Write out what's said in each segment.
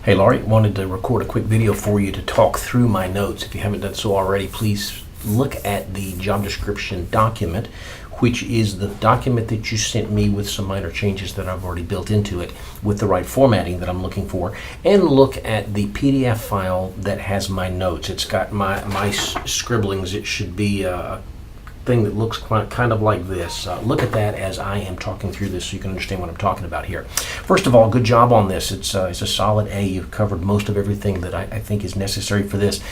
Hey Laurie, wanted to record a quick video for you to talk through my notes. If you haven't done so already, please look at the job description document, which is the document that you sent me with some minor changes that I've already built into it with the right formatting that I'm looking for, and look at the PDF file that has my notes. It's got my scribblings. It should be a thing that looks kind of like this. Look at that as I am talking through this so you can understand what I'm talking about here. First of all, good job on this. It's a solid A. You've covered most of everything that I think is necessary for this.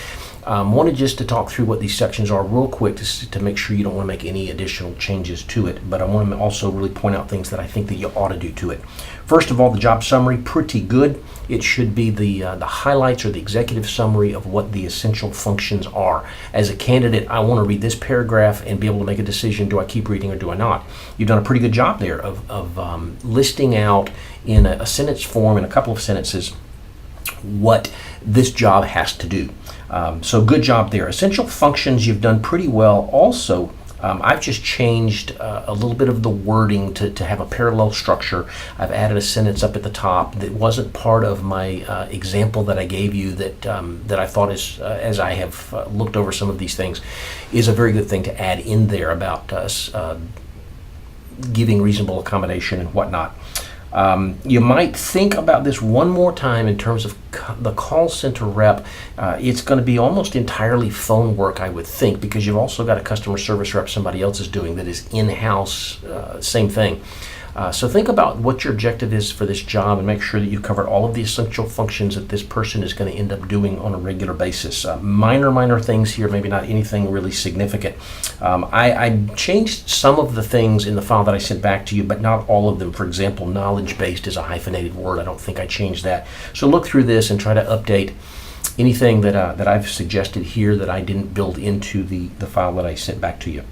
Wanted just to talk through what these sections are real quick to make sure you don't want to make any additional changes to it, but I want to also really point out things that I think that you ought to do to it. First of all, the job summary, pretty good. It should be the highlights or the executive summary of what the essential functions are. As a candidate, I want to read this paragraph and be able to make a decision, do I keep reading or do I not? You've done a pretty good job there of listing out in a sentence form, in a couple of sentences, what this job has to do. So good job there. Essential functions, you've done pretty well. Also, I've just changed a little bit of the wording to have a parallel structure. I've added a sentence up at the top that wasn't part of my example that I gave you that I thought is, as I have looked over some of these things, is a very good thing to add in there about us giving reasonable accommodation and whatnot. You might think about this one more time in terms of the call center rep. It's going to be almost entirely phone work, I would think, because you've also got a customer service rep somebody else is doing that is in-house, same thing. So think about what your objective is for this job and make sure that you cover all of the essential functions that this person is going to end up doing on a regular basis. Minor things here, maybe not anything really significant. I changed some of the things in the file that I sent back to you, but not all of them. For example, knowledge-based is a hyphenated word. I don't think I changed that. So look through this and try to update anything that I've suggested here that I didn't build into the file that I sent back to you.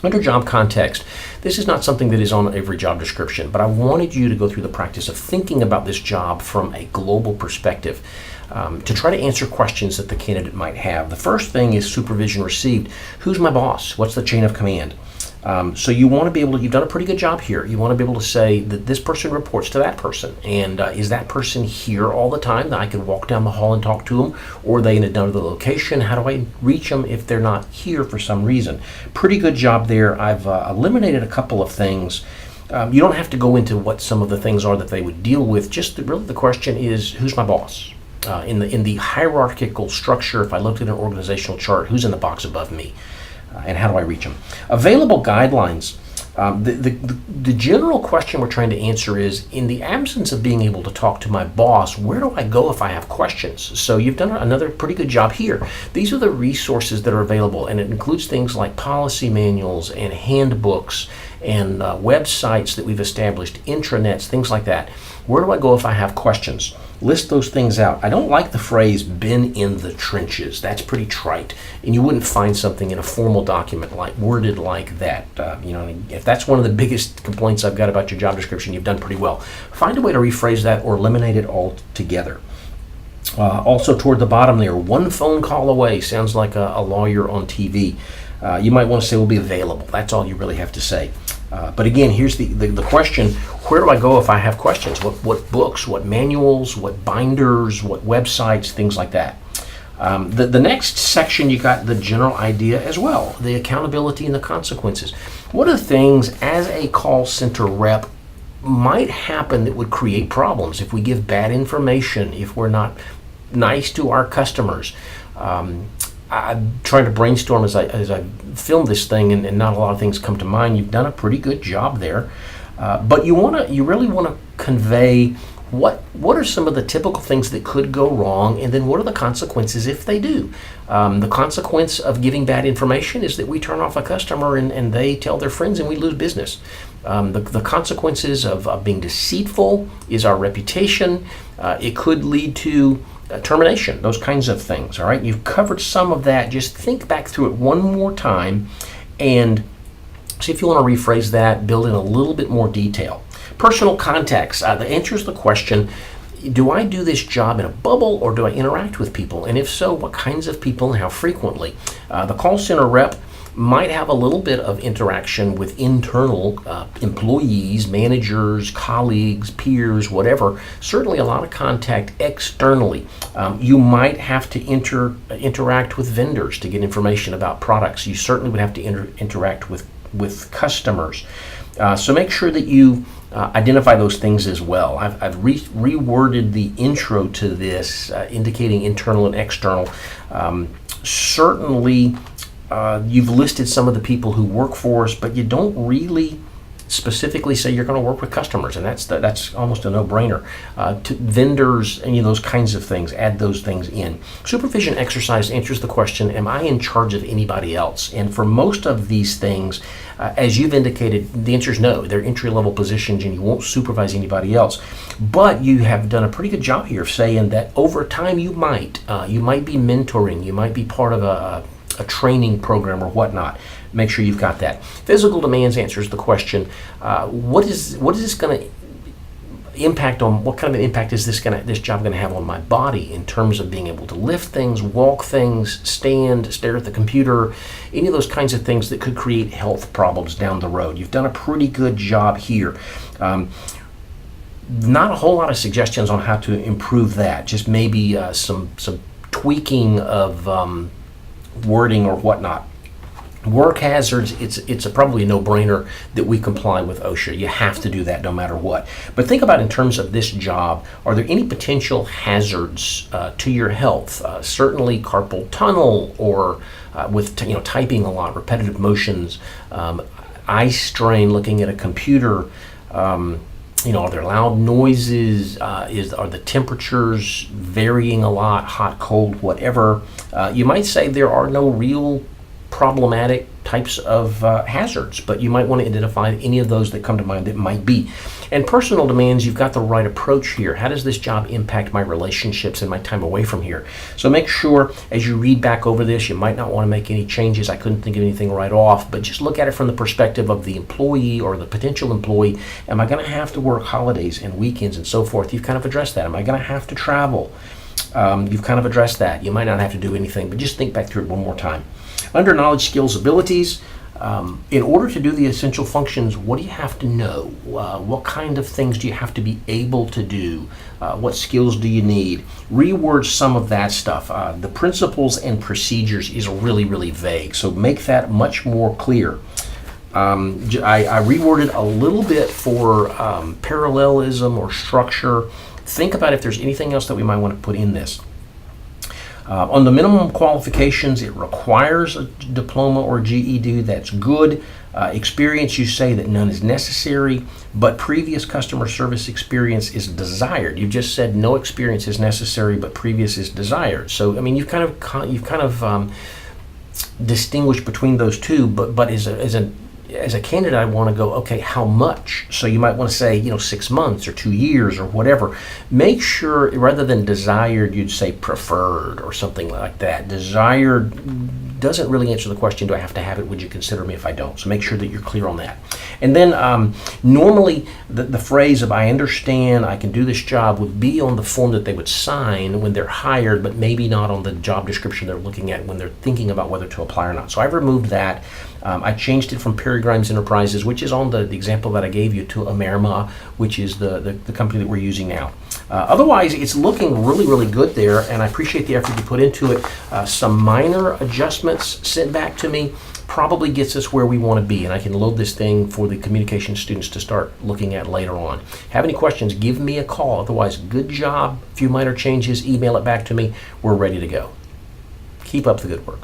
Under job context, this is not something that is on every job description, but I wanted you to go through the practice of thinking about this job from a global perspective to try to answer questions that the candidate might have. The first thing is supervision received. Who's my boss? What's the chain of command? So you want to be able to, you've done a pretty good job here. You want to be able to say that this person reports to that person. And is that person here all the time that I can walk down the hall and talk to them? Or are they in another location? How do I reach them if they're not here for some reason? Pretty good job there. I've eliminated a couple of things. You don't have to go into what some of the things are that they would deal with. Just really the question is, who's my boss? In the hierarchical structure, if I looked at an organizational chart, who's in the box above me? And how do I reach them? Available guidelines. The general question we're trying to answer is, in the absence of being able to talk to my boss, where do I go if I have questions? So you've done another pretty good job here. These are the resources that are available, and it includes things like policy manuals and handbooks and websites that we've established, intranets, things like that. Where do I go if I have questions? List those things out. I don't like the phrase "been in the trenches." That's pretty trite, and you wouldn't find something in a formal document worded like that. If that's one of the biggest complaints I've got about your job description, you've done pretty well. Find a way to rephrase that or eliminate it altogether. Also, toward the bottom there, one phone call away sounds like a lawyer on TV. You might want to say, "will be available." That's all you really have to say. But again, here's the question: where do I go if I have questions? What books, what manuals, what binders, what websites, things like that. The next section, you got the general idea as well, the accountability and the consequences. What are the things as a call center rep might happen that would create problems if we give bad information, if we're not nice to our customers? I'm trying to brainstorm as I film this thing, and not a lot of things come to mind. You've done a pretty good job there, but you really want to convey what are some of the typical things that could go wrong, and then what are the consequences if they do. The consequence of giving bad information is that we turn off a customer and they tell their friends and we lose business. The consequences of being deceitful is our reputation. It could lead to termination, those kinds of things. All right, you've covered some of that. Just think back through it one more time and see if you want to rephrase that, build in a little bit more detail. Personal contacts. The answer is the question, do I do this job in a bubble or do I interact with people? And if so, what kinds of people and how frequently? The call center rep might have a little bit of interaction with internal employees, managers, colleagues, peers, whatever. Certainly a lot of contact externally. You might have to interact with vendors to get information about products. You certainly would have to interact with customers. So make sure that you identify those things as well. I've reworded the intro to this, indicating internal and external. Certainly, you've listed some of the people who work for us, but you don't really specifically say you're going to work with customers, and that's almost a no-brainer. To vendors and those kinds of things, add those things in. Supervision exercise answers the question, am I in charge of anybody else? And for most of these things, as you've indicated, the answer is no. They're entry-level positions and you won't supervise anybody else. But you have done a pretty good job here of saying that over time you might be mentoring, you might be part of a training program or whatnot. Make sure you've got that. Physical demands answers the question, what is this going to impact on, what kind of an impact is this job going to have on my body in terms of being able to lift things, walk things, stand, stare at the computer, any of those kinds of things that could create health problems down the road. You've done a pretty good job here. Not a whole lot of suggestions on how to improve that, just maybe some tweaking of wording or whatnot. Work hazards, it's probably a no-brainer that we comply with OSHA. You have to do that no matter what. But think about in terms of this job, are there any potential hazards to your health? Certainly carpal tunnel, or with typing a lot, repetitive motions, eye strain looking at a computer. Are there loud noises? Are the temperatures varying a lot, hot, cold, whatever? You might say there are no real problematic types of hazards, but you might want to identify any of those that come to mind that might be. And personal demands, you've got the right approach here. How does this job impact my relationships and my time away from here? So make sure as you read back over this, you might not want to make any changes. I couldn't think of anything right off, but just look at it from the perspective of the employee or the potential employee. Am I going to have to work holidays and weekends and so forth? You've kind of addressed that. Am I going to have to travel? You've kind of addressed that. You might not have to do anything, but just think back through it one more time. Under knowledge, skills, abilities, in order to do the essential functions, what do you have to know? What kind of things do you have to be able to do? What skills do you need? Reword some of that stuff. The principles and procedures is really, really vague, so make that much more clear. I reworded a little bit for parallelism or structure. Think about if there's anything else that we might want to put in this. On the minimum qualifications, it requires a diploma or GED. That's good. Experience, you say that none is necessary, but previous customer service experience is desired. You just said no experience is necessary, but previous is desired. So, I mean, you've kind of distinguished between those two. But as a candidate, I want to go, okay, how much? So you might want to say, 6 months or 2 years or whatever. Make sure, rather than desired, you'd say preferred or something like that. Desired doesn't really answer the question, do I have to have it? Would you consider me if I don't? So make sure that you're clear on that. And then normally the phrase of I understand, I can do this job would be on the form that they would sign when they're hired, but maybe not on the job description they're looking at when they're thinking about whether to apply or not. So I've removed that. I changed it from Perry Grimes Enterprises, which is on the example that I gave you, to Amerma, which is the company that we're using now. Otherwise, it's looking really, really good there, and I appreciate the effort you put into it. Some minor adjustments sent back to me probably gets us where we want to be, and I can load this thing for the communication students to start looking at later on. Have any questions, give me a call. Otherwise, good job. A few minor changes, email it back to me. We're ready to go. Keep up the good work.